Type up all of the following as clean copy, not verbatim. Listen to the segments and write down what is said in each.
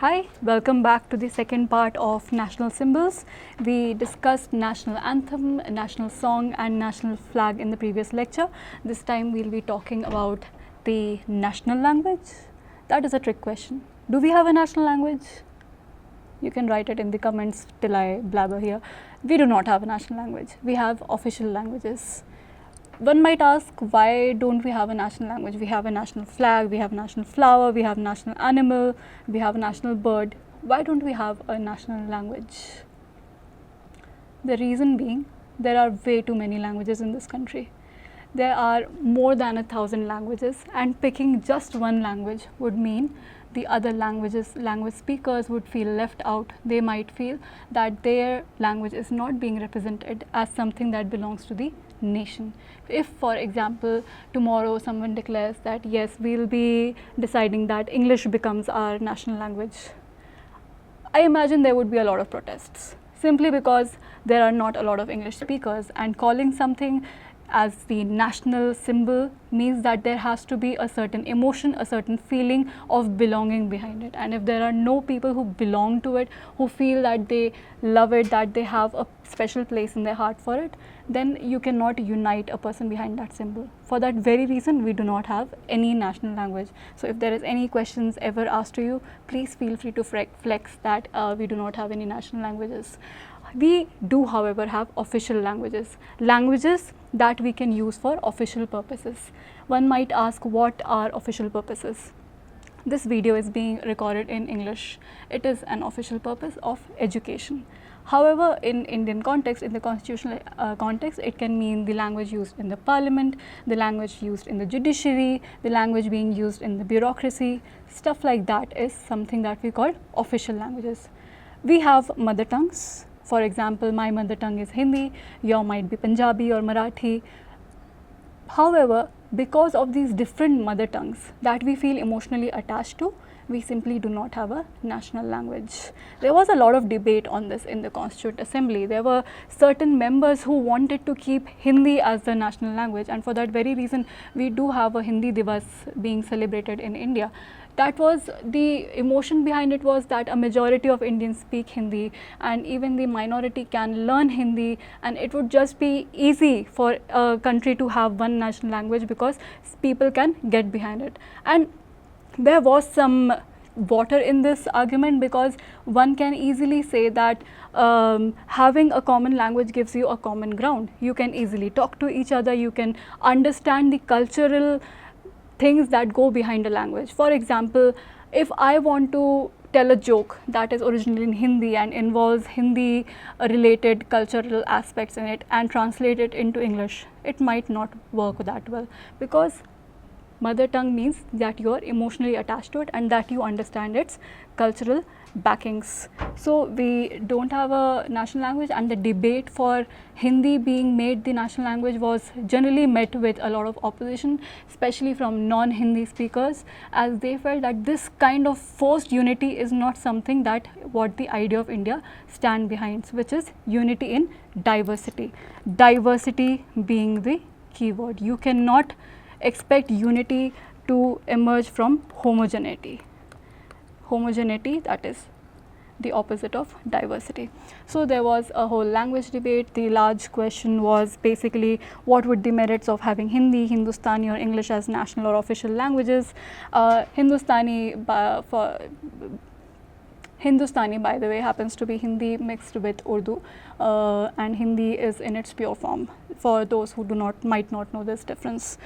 Hi, welcome back to the second part of national symbols. We discussed national anthem, national song and national flag in the previous lecture. This time we'll be talking about the national language. That is a trick question. Do we have a national language? You can write it in the comments till I blabber here. We do not have a national language. We have official languages. One might ask, why don't we have a national language? We have a national flag, we have a national flower, we have a national animal, we have a national bird. Why don't we have a national language? The reason being, there are way too many languages in this country. There are more than 1,000 languages, and picking just one language would mean the other language speakers would feel left out. They might feel that their language is not being represented as something that belongs to the nation. If, for example, tomorrow someone declares that yes, we'll be deciding that English becomes our national language, I imagine there would be a lot of protests, simply because there are not a lot of English speakers, and calling something as the national symbol means that there has to be a certain emotion, a certain feeling of belonging behind it. And if there are no people who belong to it, who feel that they love it, that they have a special place in their heart for it, then you cannot unite a person behind that symbol. For that very reason, we do not have any national language. So if there is any questions ever asked to you, please feel free to flex that we do not have any national languages. We do, however, have official languages, languages that we can use for official purposes. One might ask, what are official purposes? This video is being recorded in English. It is an official purpose of education. However, in Indian context, in the constitutional context, it can mean the language used in the parliament, the language used in the judiciary, the language being used in the bureaucracy. Stuff like that is something that we call official languages. We have mother tongues. For example, my mother tongue is Hindi, your might be Punjabi or Marathi. However, because of these different mother tongues that we feel emotionally attached to, we simply do not have a national language. There was a lot of debate on this in the Constituent Assembly. There were certain members who wanted to keep Hindi as the national language, and for that very reason, we do have a Hindi Divas being celebrated in India. That was the emotion behind it, was that a majority of Indians speak Hindi, and even the minority can learn Hindi, and it would just be easy for a country to have one national language because people can get behind it. And there was some water in this argument, because one can easily say that having a common language gives you a common ground. You can easily talk to each other, you can understand the cultural things that go behind a language. For example, if I want to tell a joke that is originally in Hindi and involves Hindi related cultural aspects in it and translate it into English, it might not work that well, because mother tongue means that you are emotionally attached to it and that you understand its cultural backings. So we don't have a national language, and the debate for Hindi being made the national language was generally met with a lot of opposition, especially from non-Hindi speakers, as they felt that this kind of forced unity is not something that what the idea of India stand behind, which is unity in diversity. Diversity being the key word. You cannot expect unity to emerge from homogeneity. Homogeneity, that is the opposite of diversity. So there was a whole language debate. The large question was basically, what would the merits of having Hindi, Hindustani or English as national or official languages? Hindustani, by the way, happens to be Hindi mixed with Urdu, and Hindi is in its pure form, for those who might not know this difference.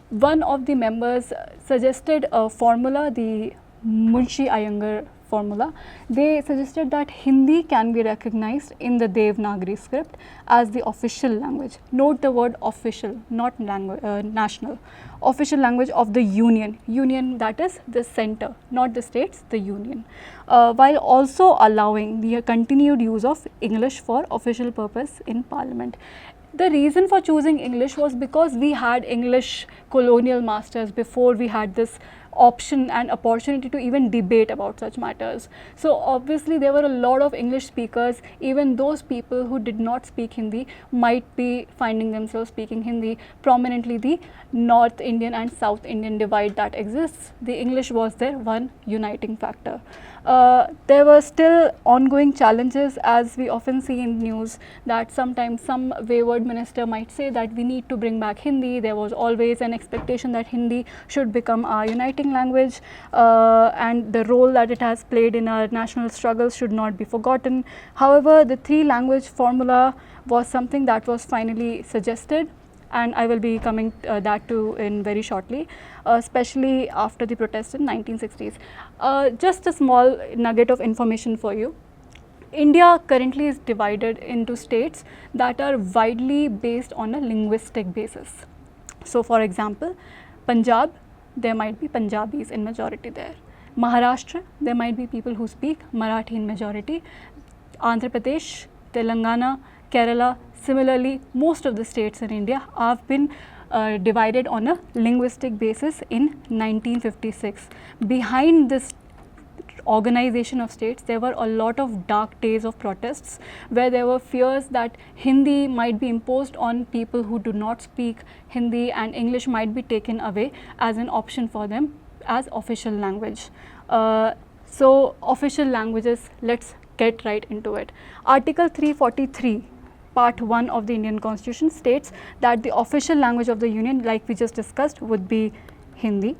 One of the members suggested a formula, the Munshi Iyengar formula. They suggested that Hindi can be recognized in the Devanagari script as the official language. Note the word official, not national. Official language of the union. Union, that is the center, not the states, the union. While also allowing the continued use of English for official purpose in parliament. The reason for choosing English was because we had English colonial masters before we had this option and opportunity to even debate about such matters. So obviously there were a lot of English speakers. Even those people who did not speak Hindi might be finding themselves speaking Hindi. Prominently the North Indian and South Indian divide that exists, the English was their one uniting factor. There were still ongoing challenges, as we often see in news, that sometimes some wayward minister might say that we need to bring back Hindi. There was always an expectation that Hindi should become our uniting language, and the role that it has played in our national struggles should not be forgotten. However, the three language formula was something that was finally suggested, and I will be coming that to in very shortly, especially after the protests in 1960s. Just a small nugget of information for you. India currently is divided into states that are widely based on a linguistic basis. So for example, Punjab, there might be Punjabis in majority there. Maharashtra, there might be people who speak Marathi in majority. Andhra Pradesh, Telangana, Kerala, similarly, most of the states in India have been divided on a linguistic basis in 1956. Behind this organization of states, there were a lot of dark days of protests where there were fears that Hindi might be imposed on people who do not speak Hindi, and English might be taken away as an option for them as official language. So official languages, let's get right into it. Article 343 Part 1 of the Indian Constitution states that the official language of the Union, like we just discussed, would be Hindi,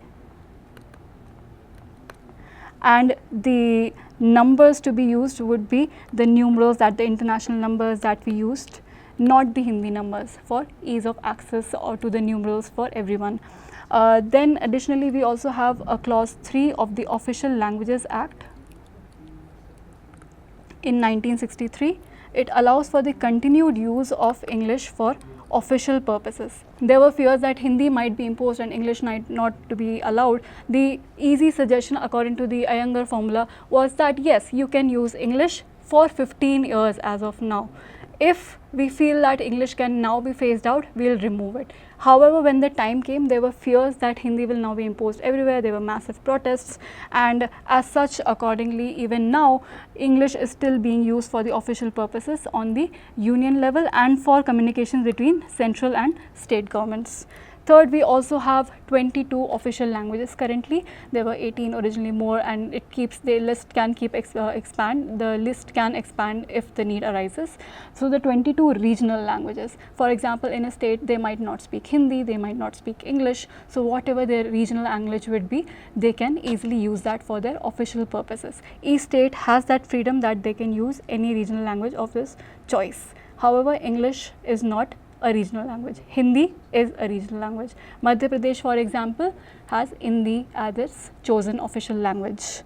and the numbers to be used would be the numerals, that the international numbers that we used, not the Hindi numbers, for ease of access or to the numerals for everyone. Then additionally, we also have a clause 3 of the Official Languages Act in 1963. It allows for the continued use of English for official purposes. There were fears that Hindi might be imposed and English might not to be allowed. The easy suggestion according to the Iyengar formula was that yes, you can use English for 15 years as of now. If we feel that English can now be phased out, we will remove it. However, when the time came, there were fears that Hindi will now be imposed everywhere. There were massive protests, and as such, accordingly, even now, English is still being used for the official purposes on the union level and for communications between central and state governments. Third, we also have 22 official languages currently. There were 18 originally more, and it keeps, the list can keep expand. The list can expand if the need arises. So the 22 regional languages, for example, in a state they might not speak Hindi, they might not speak English. So whatever their regional language would be, they can easily use that for their official purposes. Each state has that freedom that they can use any regional language of this choice. However, English is not a regional language. Hindi is a regional language. Madhya Pradesh, for example, has Hindi as its chosen official language.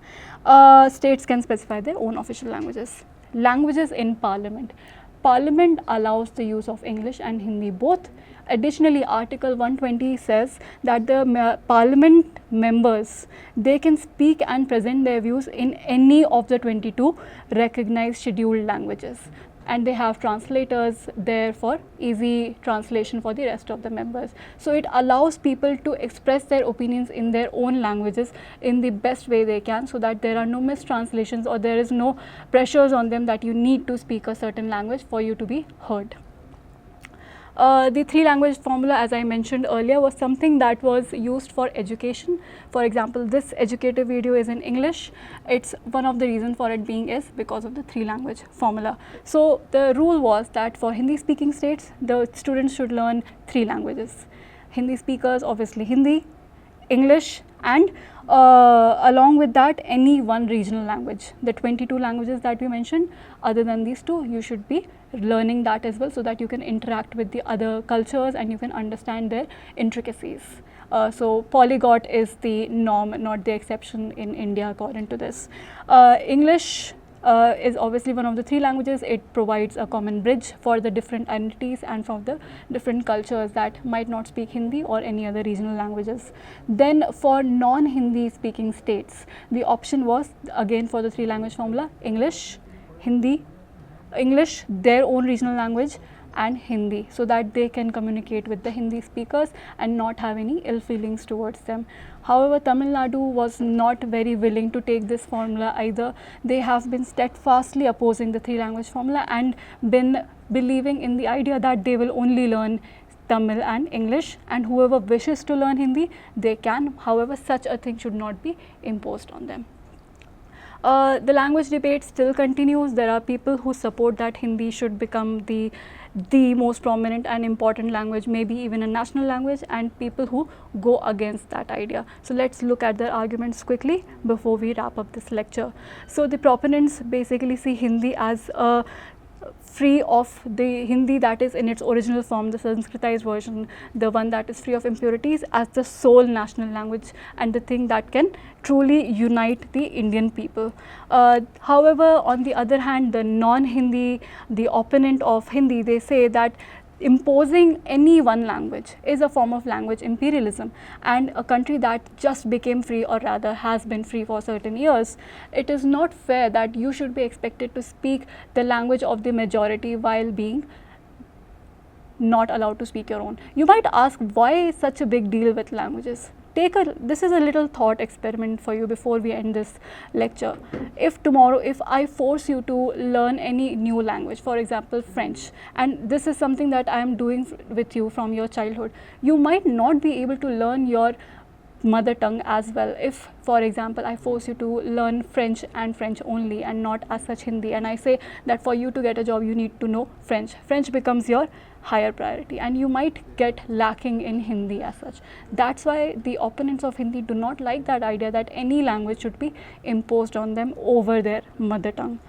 States can specify their own official languages. Languages in Parliament. Parliament allows the use of English and Hindi both. Additionally, Article 120 says that the Parliament members, they can speak and present their views in any of the 22 recognized scheduled languages, and they have translators there for easy translation for the rest of the members. So it allows people to express their opinions in their own languages in the best way they can, so that there are no mistranslations or there is no pressures on them that you need to speak a certain language for you to be heard. The three language formula, as I mentioned earlier, was something that was used for education. For example, this educative video is in English. It's one of the reasons for it being is because of the three language formula. So the rule was that for Hindi speaking states, the students should learn three languages. Hindi speakers, obviously Hindi, English, and along with that, any one regional language. The 22 languages that we mentioned, other than these two, you should be learning that as well, so that you can interact with the other cultures and you can understand their intricacies. So polyglot is the norm, not the exception in India according to this. English is obviously one of the three languages. It provides a common bridge for the different entities and for the different cultures that might not speak Hindi or any other regional languages. Then for non-Hindi speaking states, the option was again for the three language formula: English, Hindi, English, their own regional language, and Hindi, so that they can communicate with the Hindi speakers and not have any ill feelings towards them. However, Tamil Nadu was not very willing to take this formula either. They have been steadfastly opposing the 3-language formula and been believing in the idea that they will only learn Tamil and English, and whoever wishes to learn Hindi, they can. However, such a thing should not be imposed on them. The language debate still continues. There are people who support that Hindi should become the most prominent and important language, maybe even a national language, and people who go against that idea. So let's look at their arguments quickly before we wrap up this lecture. So the proponents basically see Hindi as a free of the Hindi that is in its original form, the Sanskritized version, the one that is free of impurities, as the sole national language and the thing that can truly unite the Indian people. However, on the other hand, the non-Hindi, the opponent of Hindi, they say that imposing any one language is a form of language imperialism, and a country that just became free, or rather has been free for certain years, it is not fair that you should be expected to speak the language of the majority while being not allowed to speak your own. You might ask, why such a big deal with languages? This is a little thought experiment for you before we end this lecture. If tomorrow, if I force you to learn any new language, for example French, and this is something that I am doing with you from your childhood, you might not be able to learn your mother tongue as well. If, for example, I force you to learn French and French only and not as such Hindi, and I say that for you to get a job you need to know French, French becomes your higher priority, and you might get lacking in Hindi as such. That's why the opponents of Hindi do not like that idea that any language should be imposed on them over their mother tongue.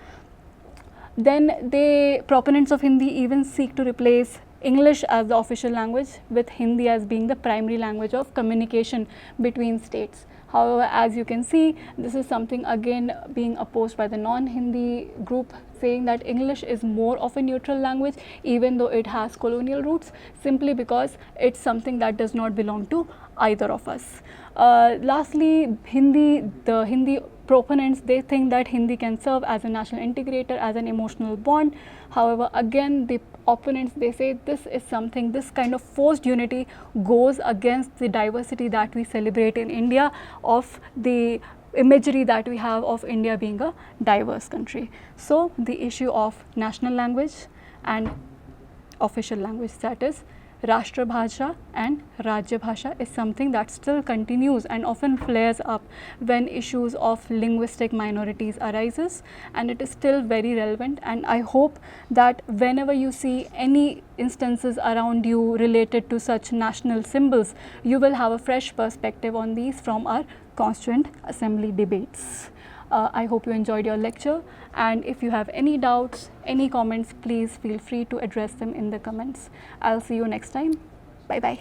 Then the proponents of Hindi even seek to replace English as the official language with Hindi as being the primary language of communication between states. However, as you can see, this is something again being opposed by the non-Hindi group, saying that English is more of a neutral language even though it has colonial roots, simply because it's something that does not belong to either of us. Lastly, the Hindi proponents, they think that Hindi can serve as a national integrator, as an emotional bond. However, again, the opponents, they say this kind of forced unity goes against the diversity that we celebrate in India, of the imagery that we have of India being a diverse country. So the issue of national language and official language, that is Rashtra Bhasha and Rajya Bhasha, is something that still continues and often flares up when issues of linguistic minorities arises, and it is still very relevant. And I hope that whenever you see any instances around you related to such national symbols, you will have a fresh perspective on these from our Constituent Assembly debates. I hope you enjoyed your lecture, and if you have any doubts, any comments, please feel free to address them in the comments. I'll see you next time. Bye bye.